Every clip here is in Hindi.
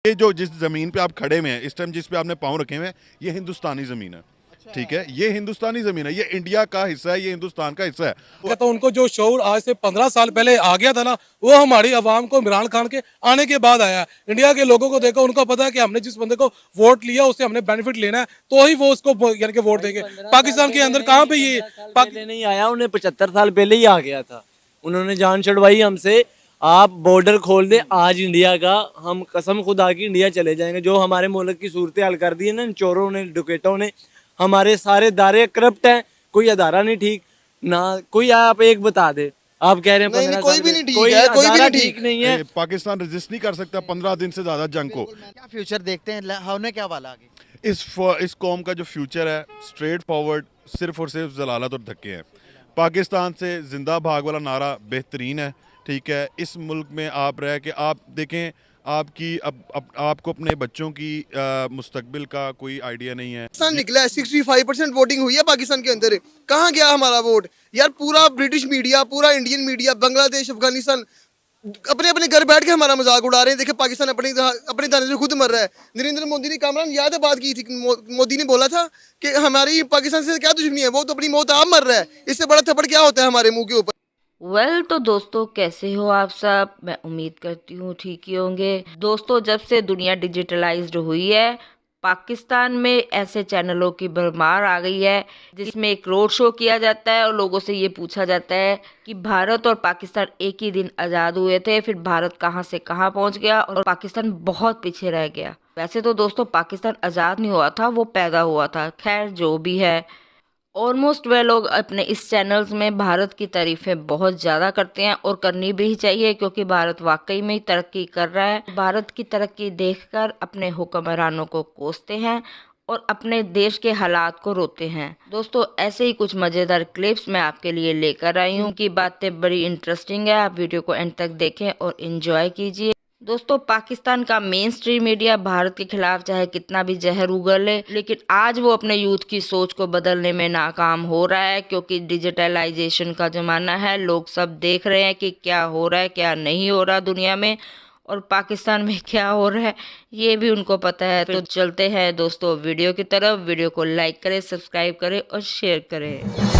ये जो जिस ज़मीन पे आप खड़े हुए हैं इस टाइम, जिस पे आपने पाँव रखे हुए हैं, ये हिंदुस्तानी ज़मीन है। ठीक है, ये हिंदुस्तानी ज़मीन है, ये इंडिया का हिस्सा है, ये हिंदुस्तान का हिस्सा है। तो उनको जो शऊर आज से 15 साल पहले आ गया था ना, वो हमारी आवाम को इमरान खान के आने के बाद आया। इंडिया के लोगों को देखो, उनको पता है कि हमने जिस बंदे को वोट लिया उससे हमने बेनिफिट लेना है, तो ही वो उसको यानी कि वोट देंगे। पाकिस्तान के अंदर कहाँ पे ये पहले नहीं आया, उन्हें 75 साल पहले ही आ गया था। उन्होंने जान छुड़वाई हमसे, आप बॉर्डर खोल दे आज इंडिया का, हम कसम खुदा की इंडिया चले जाएंगे। जो हमारे मुल्क की सूरत हाल कर दी है ना चोरों ने, डुकेटों ने, हमारे सारे दायरे करप्ट हैं, कोई अदारा नहीं ठीक ना कोई। आप एक बता दे, आप कह रहे हैं नहीं, कोई भी नहीं ठीक कोई है, कोई भी अदारा नहीं ठीक नहीं है। पाकिस्तान रेजिस्ट नहीं कर सकता 15 दिन से ज़्यादा जंग को। क्या फ्यूचर देखते हैं, होने क्या वाला आगे? इस कौम का जो फ्यूचर है स्ट्रेट फॉरवर्ड, सिर्फ और सिर्फ जलालत और धक्के हैं। पाकिस्तान से जिंदा भाग वाला नारा बेहतरीन है। ठीक है, इस मुल्क में आप रह के आप देखें, आपकी आपको अपने बच्चों की मुस्तकबिल का कोई आइडिया नहीं है। पाकिस्तान निकला है, 65% वोटिंग हुई है पाकिस्तान के अंदर। कहाँ गया हमारा वोट यार? पूरा ब्रिटिश मीडिया, पूरा इंडियन मीडिया, बांग्लादेश, अफगानिस्तान अपने अपने घर बैठ के हमारा मजाक उड़ा रहे हैं। देखिए पाकिस्तान अपने दाने से खुद मर रहा है। नरेंद्र मोदी ने, कामरान याद है बात की थी, मोदी ने बोला था कि हमारी पाकिस्तान से क्या दुश्मनी है, वो तो अपनी मौत आप मर रहा है, इससे बड़ा थप्पड़ क्या होता है हमारे मुंह के ऊपर। तो दोस्तों, कैसे हो आप सब? मैं उम्मीद करती हूँ ठीक ही होंगे। दोस्तों, जब से दुनिया डिजिटलाइज्ड हुई है, पाकिस्तान में ऐसे चैनलों की भरमार आ गई है जिसमें एक रोड शो किया जाता है और लोगों से ये पूछा जाता है कि भारत और पाकिस्तान एक ही दिन आज़ाद हुए थे, फिर भारत कहाँ से कहाँ पहुँच गया और पाकिस्तान बहुत पीछे रह गया। वैसे तो दोस्तों, पाकिस्तान आज़ाद नहीं हुआ था, वो पैदा हुआ था। खैर, जो भी है, ऑलमोस्ट वह लोग अपने इस चैनल्स में भारत की तारीफें बहुत ज़्यादा करते हैं और करनी भी चाहिए, क्योंकि भारत वाकई में तरक्की कर रहा है। भारत की तरक्की देखकर अपने हुक्मरानों को कोसते हैं और अपने देश के हालात को रोते हैं। दोस्तों, ऐसे ही कुछ मज़ेदार क्लिप्स मैं आपके लिए लेकर आई हूँ कि बातें बड़ी इंटरेस्टिंग है। आप वीडियो को एंड तक देखें और एंजॉय कीजिए। दोस्तों, पाकिस्तान का मेन स्ट्रीम मीडिया भारत के खिलाफ चाहे कितना भी जहर उगले, लेकिन आज वो अपने यूथ की सोच को बदलने में नाकाम हो रहा है, क्योंकि डिजिटलाइजेशन का ज़माना है। लोग सब देख रहे हैं कि क्या हो रहा है, क्या नहीं हो रहा दुनिया में, और पाकिस्तान में क्या हो रहा है ये भी उनको पता है। तो चलते हैं दोस्तों वीडियो की तरफ। वीडियो को लाइक करें, सब्सक्राइब करें और शेयर करें।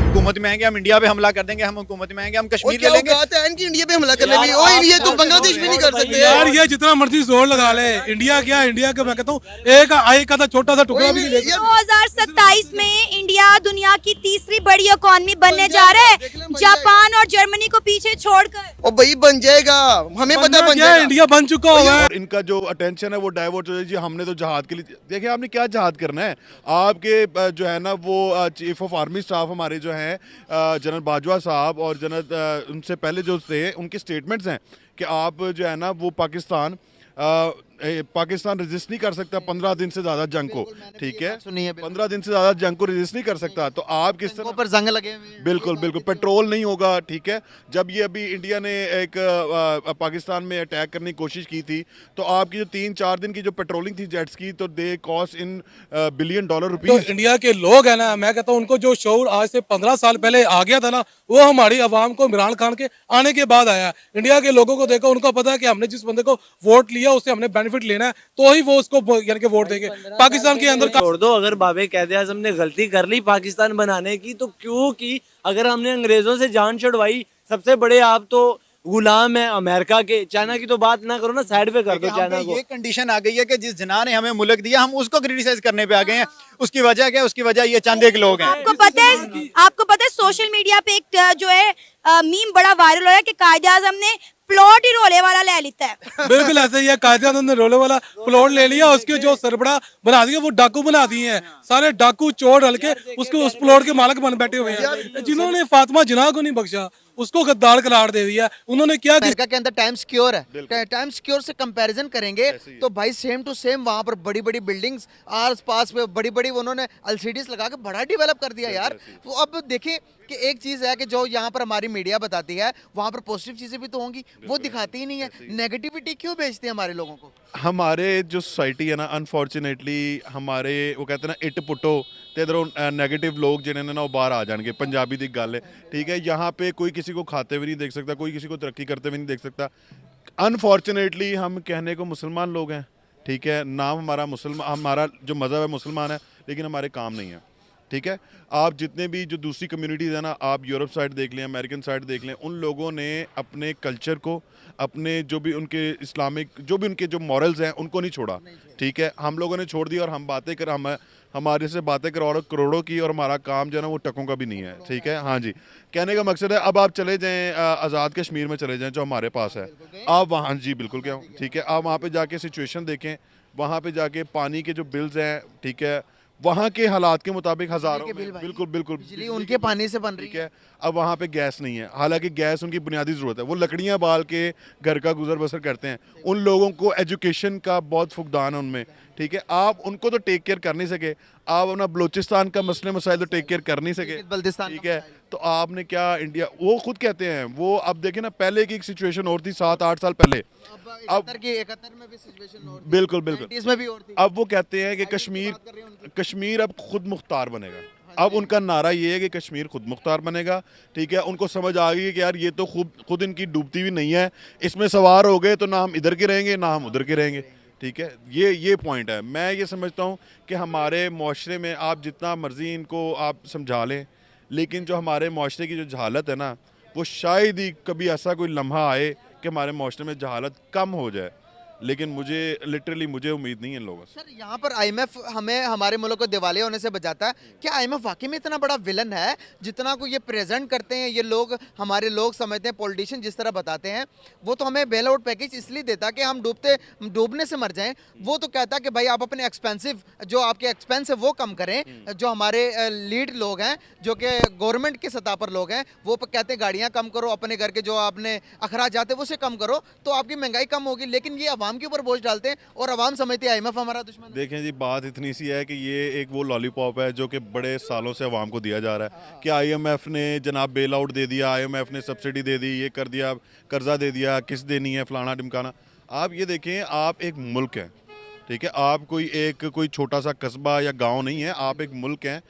हुकूमत में आएंगे हम इंडिया पे हमला कर देंगे, हम हुकूमत में आएंगे हम कश्मीर ले लेंगे। इनकी इंडिया पे हमला करने भी, ओ ये तो बांग्लादेश भी नहीं कर सकते यार। ये जितना मर्जी जोर लगा ले, इंडिया क्या, इंडिया का मैं कहता हूँ एक आई का छोटा सा टुकड़ा भी नहीं। 2027 में इंडिया दुनिया की तीसरी बड़ी इकोनॉमी बनने जा रहा है, जापान और जर्मनी को पीछे छोड़कर। ओ भाई बन जाएगा, हमें पता बन जाएगा। इंडिया बन चुका हुआ है। और इनका जो अटेंशन है वो डाइवर्ट हो जाए जी, हमने तो जहाद के लिए। देखिए, आपने क्या जहाद करना है? आपके जो है ना वो चीफ ऑफ आर्मी स्टाफ हमारे जो हैं जनरल बाजवा साहब और जनरल उनसे पहले जो थे, उनके स्टेटमेंट्स हैं कि आप जो है ना वो पाकिस्तान रेजिस्ट नहीं कर सकता 15 दिन से ज़्यादा जंग को। ठीक है, 15 दिन से ज़्यादा जंग को रेजिस्ट नहीं कर सकता, तो आप किस तरह पर जंग लगे? बिल्कुल बिल्कुल, पेट्रोल नहीं होगा। ठीक है, जब ये अभी इंडिया ने एक पाकिस्तान में अटैक करने की कोशिश की थी, तो आपकी जो 3-4 दिन की जो पेट्रोलिंग थी जेट्स की, तो दे कॉस्ट इन $billion तो इंडिया के लोग है ना, मैं कहता हूँ उनको जो शऊर आज से 15 साल पहले आ गया था ना, वो हमारी आवाम को इमरान खान के आने के बाद आया। इंडिया के लोगों को देखो, उनको पता है कि हमने जिस बंदे को वोट लिया उससे हमने बेनिफिट लेना है, तो ही वो उसको यानी कि वोट देंगे। पाकिस्तान के अंदर छोड़ दो, अगर बाबे कहते आज़म ने गलती कर ली पाकिस्तान बनाने की, तो क्यों की? अगर हमने अंग्रेजों से जान छुड़वाई, सबसे बड़े आप तो गुलाम है अमेरिका के। चाइना की तो बात ना करो ना, साइड पे कर दो चाइना को। ये कंडीशन आ गई है कि जिस जना ने हमें मुल्क दिया, हम उसको क्रिटिसाइज करने पे आ गए हैं। उसकी वजह क्या है? उसकी वजह ये चंद एक लोग हैं। आपको पता है सोशल मीडिया पे एक जो है मीम बड़ा वायरल हो रहा है कि कायदे आज़म ने प्लॉट ही रोले वाला ले लेता है। बिल्कुल ऐसे ही है, कायदे आज़म ने रोले वाला प्लॉट ले लिया, उसके जो सरबड़ा बना दिया वो डाकू बना दिए हैं। सारे डाकू चोर डल के उसको उस प्लॉट के मालिक बन बैठे हुए हैं, जिन्होंने फातिमा जिन्ना को नहीं बख्शा, उसको गद्दार करार दे दिया। उन्होंने क्या अमेरिका के अंदर टाइम सिक्योर है, टाइम सिक्योर से कंपैरिजन करेंगे तो भाई सेम टू सेम वहां पर बड़ी बड़ी बिल्डिंग्स आस पास में बड़ी बड़ी उन्होंने एलसीडीज लगा के बड़ा डेवलप कर दिया यार। तो अब देखिए कि एक चीज है कि जो यहाँ पर हमारी मीडिया बताती है, वहां पर पॉजिटिव चीजें भी तो होंगी, वो दिखाती ही नहीं है। नेगेटिविटी क्यों भेजते हैं हमारे लोगों को? हमारे जो सोसाइटी है ना, अनफॉर्चुनेटली हमारे वो कहते हैं ना, इट पुटो ਤੇ ਇਧਰੋਂ ਨੈਗੇਟਿਵ ਲੋਕ ਜਿਹੜੇ ਨੇ ਨਾ ਉਹ ਬਾਹਰ ਆ ਜਾਣਗੇ। ਪੰਜਾਬੀ ਦੀ ਗੱਲ ਹੈ, ਠੀਕ है। यहाँ पे कोई किसी को खाते हुए नहीं देख सकता, कोई किसी को तरक्की करते हुए नहीं देख सकता। अनफॉर्चुनेटली हम कहने को मुसलमान लोग हैं, ठीक है, नाम हमारा मुसलमान, हमारा जो मज़हब है मुसलमान है, लेकिन हमारे काम नहीं है, ठीक है। आप जितने भी जो दूसरी कम्युनिटीज़ हैं ना, आप यूरोप साइड देख लें, अमेरिकन साइड देख लें, उन लोगों ने अपने कल्चर को, अपने जो भी उनके इस्लामिक जो भी उनके जो मॉरल्स हैं उनको नहीं छोड़ा, ठीक है। हम लोगों ने छोड़ दिया और हम बातें कर हम हमारे से बातें कर और करोड़ों की, और हमारा काम जो है ना वो टकों का भी नहीं है, ठीक है। हाँ जी, कहने का मकसद है अब आप चले जाएँ आज़ाद कश्मीर में चले जाएँ जो हमारे पास है, आप वहाँ, जी बिल्कुल क्या, ठीक है, आप वहाँ पर जाके सिचुएशन देखें, वहाँ पे जाके पानी के जो बिल्स हैं, ठीक है, वहाँ के हालात के मुताबिक हज़ारों में, बिल्कुल बिल्कुल बिजली उनके पानी से बन रही ठीक है। अब वहाँ पे गैस नहीं है, हालांकि गैस उनकी बुनियादी ज़रूरत है, वो लकड़ियाँ बाल के घर का गुजर बसर करते हैं। उन लोगों को एजुकेशन का बहुत फुकदान है उनमें, ठीक है। आप उनको तो टेक केयर कर नहीं सके, आप अपना बलूचिस्तान का मसले मसाइल तो टेक केयर कर नहीं सके, बल्दिस्तान ठीक है। तो आपने क्या इंडिया, वो खुद कहते हैं, वो अब देखें ना, पहले की एक सिचुएशन और थी 7-8 साल पहले, अब 71 में भी सिचुएशन और थी, बिल्कुल बिल्कुल 90s में भी और थी। अब वो कहते हैं कि कश्मीर अब खुद मुख्तार बनेगा। अब उनका नारा ये है कि कश्मीर खुद मुख्तार बनेगा, ठीक है। उनको समझ आ गई कि यार ये तो खुद इनकी डूबती हुई नहीं है, इसमें सवार हो गए तो ना हम इधर के रहेंगे ना हम उधर के रहेंगे, ठीक है। ये पॉइंट है। मैं ये समझता हूँ कि हमारे माशरे में आप जितना मर्जी इनको आप समझा लें, लेकिन जो हमारे माशरे की जो जहालत है ना, वो शायद ही कभी ऐसा कोई लम्हा आए कि हमारे माशरे में जहालत कम हो जाए, लेकिन मुझे उम्मीद नहीं है इन लोगों से। सर यहाँ पर आईएमएफ हमें हमारे मुल्क को दिवालिया होने से बचाता है। क्या आईएमएफ वाकई में इतना बड़ा विलन है जितना को ये प्रेजेंट करते हैं ये लोग, हमारे लोग समझते हैं, पॉलिटिशियन जिस तरह बताते हैं? वो तो हमें बेल आउट पैकेज इसलिए देता कि हम डूबने से मर जाएं। वो तो कहता कि भाई आप अपने जो आपके एक्सपेंस है वो कम करें। जो हमारे लीड लोग हैं, जो कि गवर्नमेंट की सतह पर लोग हैं, वो कहते हैं गाड़ियाँ कम करो, अपने घर के जो आपने अखराजात है वो से कम करो तो आपकी महंगाई कम होगी। लेकिन ये आवाम के ऊपर बोझ डालते हैं और आवाम समझती है आईएमएफ हमारा दुश्मन है। देखें जी, बात इतनी सी है कि ये एक वो लॉलीपॉप है जो कि बड़े सालों से आवाम को दिया जा रहा है कि आईएमएफ ने जनाब बेल आउट दे दिया, आईएमएफ ने सब्सिडी दे दी, ये कर दिया, कर्जा दे दिया, किस्त देनी है, फलाना ढिमकाना। आप ये देखें, आप एक मुल्क हैं, ठीक है, आप कोई छोटा सा कस्बा या गाँव नहीं है, आप एक मुल्क हैं।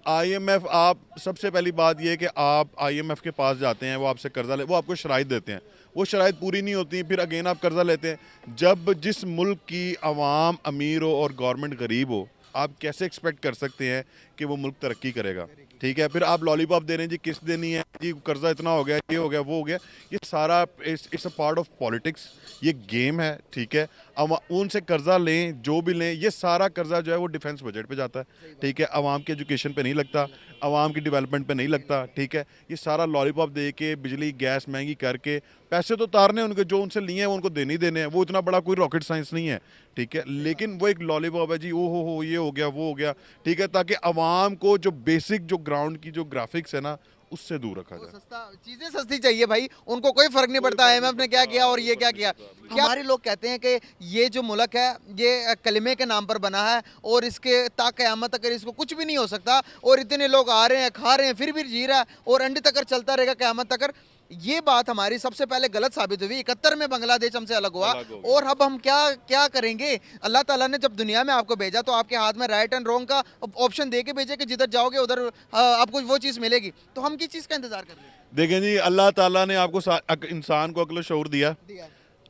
आईएमएफ, आप सबसे पहली बात ये है कि आप आईएमएफ के पास जाते हैं, वो आपसे कर्जा वो आपको शराइत देते हैं, वो शराइत पूरी नहीं होती, फिर अगेन आप कर्जा लेते हैं। जब जिस मुल्क की आवाम अमीर हो और गवर्नमेंट गरीब हो, आप कैसे एक्सपेक्ट कर सकते हैं कि वो मुल्क तरक्की करेगा, ठीक है। फिर आप लॉलीपॉप दे रहे हैं जी, किस्त देनी है जी, कर्जा इतना हो गया, ये हो गया, वो हो गया, ये सारा it's a part of politics, ये गेम है, ठीक है। अब उनसे कर्जा लें, जो भी लें, ये सारा कर्जा जो है वो डिफेंस बजट पे जाता है, ठीक है, आवाम के एजुकेशन पे नहीं लगता, आवाम की डेवलपमेंट पे नहीं लगता, ठीक है। ये सारा लॉलीपॉप दे के, बिजली गैस महंगी करके, पैसे तो उतारने उनके, जो उनसे लिए हैं वो उनको देने ही देने हैं, वो इतना बड़ा कोई रॉकेट साइंस नहीं है, ठीक है। लेकिन वो एक लॉलीपॉप है जी, ओ हो ये हो गया, वो हो गया, ठीक है, ताकि आवाम को जो बेसिक जो ग्राउंड की जो ग्राफिक्स है ना, उससे दूर रखा जाए। चीजें सस्ती चाहिए भाई, उनको कोई फर्क नहीं पड़ता आईएमएफ ने क्या किया और ये क्या किया। हमारे लोग कहते हैं कि ये जो मुल्क है ये कलिमे के नाम पर बना है और इसके ता क़यामत तक इसको कुछ भी नहीं हो सकता, और इतने लोग आ रहे हैं, खा रहे हैं, फिर भी जी रहा है और अंडे तक चलता रहेगा क़यामत तक। ये बात हमारी सबसे पहले गलत साबित हुई। 71 में बांग्लादेश हमसे अलग हुआ और अब हम क्या करेंगे? अल्लाह ताला ने जब दुनिया में आपको भेजा तो आपके हाथ में राइट एंड रॉन्ग का ऑप्शन दे के भेजे कि जिधर जाओगे उधर आपको वो चीज़ मिलेगी। तो हम किस चीज़ का इंतजार कर रहे हैं? देखें जी, अल्लाह ताला ने आपको इंसान को अक्ल शऊर दिया।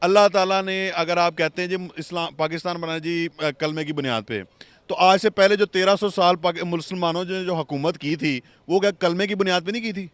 अल्लाह ताला ने, अगर आप कहते हैं जी इस्लाम पाकिस्तान बना जी कलमे की बुनियाद पे, तो आज से पहले जो 1300 साल मुसलमानों ने जो हुकूमत की थी वो क्या कलमे की बुनियाद पे नहीं की थी?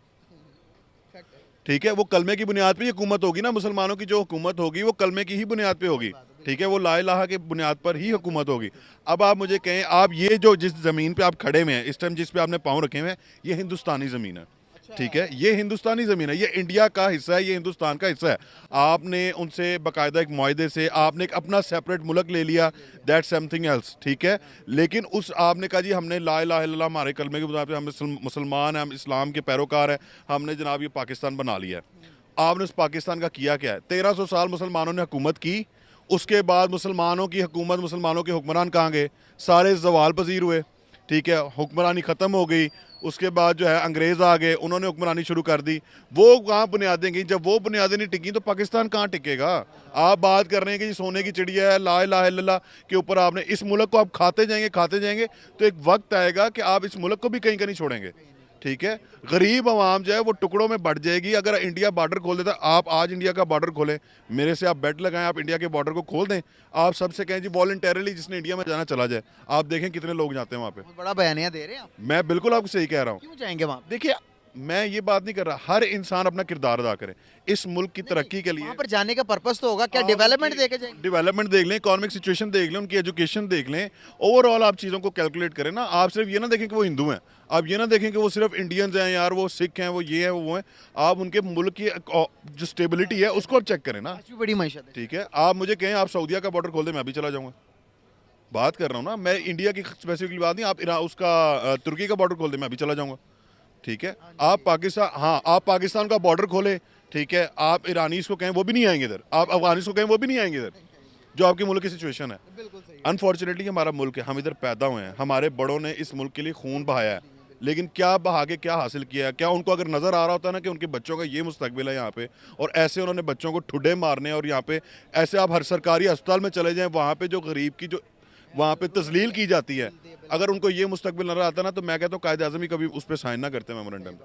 ठीक है, वो कलमे की बुनियाद पे ही हुकूमत होगी ना, मुसलमानों की जो हुकूमत होगी वो कलमे की ही बुनियाद पे होगी, ठीक है, वो ला इलाहा के बुनियाद पर ही हुकूमत होगी। अब आप मुझे कहें, आप ये जो जिस ज़मीन पे आप खड़े हुए हैं इस टाइम, जिस पे आपने पाँव रखे हुए हैं, ये हिंदुस्तानी ज़मीन है, ठीक है, ये हिंदुस्तानी ज़मीन है, ये इंडिया का हिस्सा है, ये हिंदुस्तान का हिस्सा है। आपने उनसे बाकायदा एक मुआहदे से आपने एक अपना सेपरेट मुल्क ले लिया, दैट समथिंग एल्स, ठीक है। लेकिन उस आपने कहा जी हमने ला इलाहा इल्लल्लाह हमारे कलमे के मुताबिक हम मुसलमान हैं, हम इस्लाम के पैरोकार हैं, हमने जनाब ये पाकिस्तान बना लिया है। आपने उस पाकिस्तान का किया क्या है? 1300 साल मुसलमानों ने हुकूमत की, उसके बाद मुसलमानों की हुकूमत, मुसलमानों के हुक्मरान कहाँ गए? सारे जवाल पजीर हुए, ठीक है, हुक्मरानी ख़त्म हो गई, उसके बाद जो है अंग्रेज़ आ गए, उन्होंने हुक्मरानी शुरू कर दी। वो कहाँ बुनियादें गई? जब वो बुनियादें नहीं टिकी तो पाकिस्तान कहाँ टिकेगा? आप बात कर रहे हैं कि ये सोने की चिड़िया है, ला इलाहा इल्लल्लाह के ऊपर आपने इस मुल्क को आप खाते जाएंगे तो एक वक्त आएगा कि आप इस मुल्क को भी कहीं का नहीं छोड़ेंगे। ठीक है, गरीब आवाम जो है वो टुकड़ों में बढ़ जाएगी। अगर इंडिया बॉर्डर खोल देता, आप आज इंडिया का बॉर्डर खोलें, मेरे से आप बेट लगाएं, आप इंडिया के बॉर्डर को खोल दें, आप सबसे कहें जी वॉलंटरली जिसने इंडिया में जाना चला जाए, आप देखें कितने लोग जाते हैं वहाँ पे। बहुत बड़ा बयानिया दे रहे हैं आप। मैं बिल्कुल आपको सही कह रहा हूँ। क्यों जाएंगे वहाँ? देखिए, मैं ये बात नहीं कर रहा, हर इंसान अपना किरदार अदा करे इस मुल्क की तरक्की के लिए। वहाँ पर जाने का पर्पस तो होगा क्या? डेवलपमेंट देखे जाएंगे? डेवलपमेंट देख लें, इकोनॉमिक सिचुएशन देख लें, उनकी एजुकेशन देख लें, ओवरऑल आप चीज़ों को कैलकुलेट करें ना। आप सिर्फ ये ना देखें कि वो हिंदू हैं, आप ये ना देखें कि वो सिर्फ इंडियंस हैं यार, वो सिख हैं, वो ये हैं, वो हैं। आप उनके मुल्क की जो स्टेबिलिटी है उसको आप चेक करें ना। ऐसी बड़ी मैशत है। ठीक है, आप मुझे कहें आप सऊदीया का बॉर्डर खोल दें, मैं भी चला जाऊँगा। बात कर रहा हूँ ना, मैं इंडिया की स्पेसिफिकली बात नहीं, आप उसका तुर्की का बॉर्डर खोल दें, मैं भी चला जाऊँगा। ठीक है, आप पाकिस्तान, हाँ आप पाकिस्तान का बॉर्डर खोलें, ठीक है, आप ईरानीज को कहें वो भी नहीं आएंगे इधर, आप अफगानिस को कहें वो भी नहीं आएंगे इधर, जो आपके मुल्क की सिचुएशन है। अनफॉर्चुनेटली हमारा मुल्क है, हम इधर पैदा हुए हैं, हमारे बड़ों ने इस मुल्क के लिए खून बहाया है, लेकिन क्या बहा के क्या हासिल किया है? क्या उनको अगर नज़र आ रहा होता ना कि उनके बच्चों का ये मुस्तकबिल है यहाँ पे, और ऐसे उन्होंने बच्चों को ठुड्डे मारने, और यहाँ पे ऐसे आप हर सरकारी अस्पताल में चले जाएं, वहाँ पे जो गरीब की जो वहाँ पे तजलील की जाती है, अगर उनको ये मुस्तकबिल नजर आता ना, तो मैं कहता हूँ कायदे आज़म ही कभी उस पर साइन ना करते मेमोरेंडम।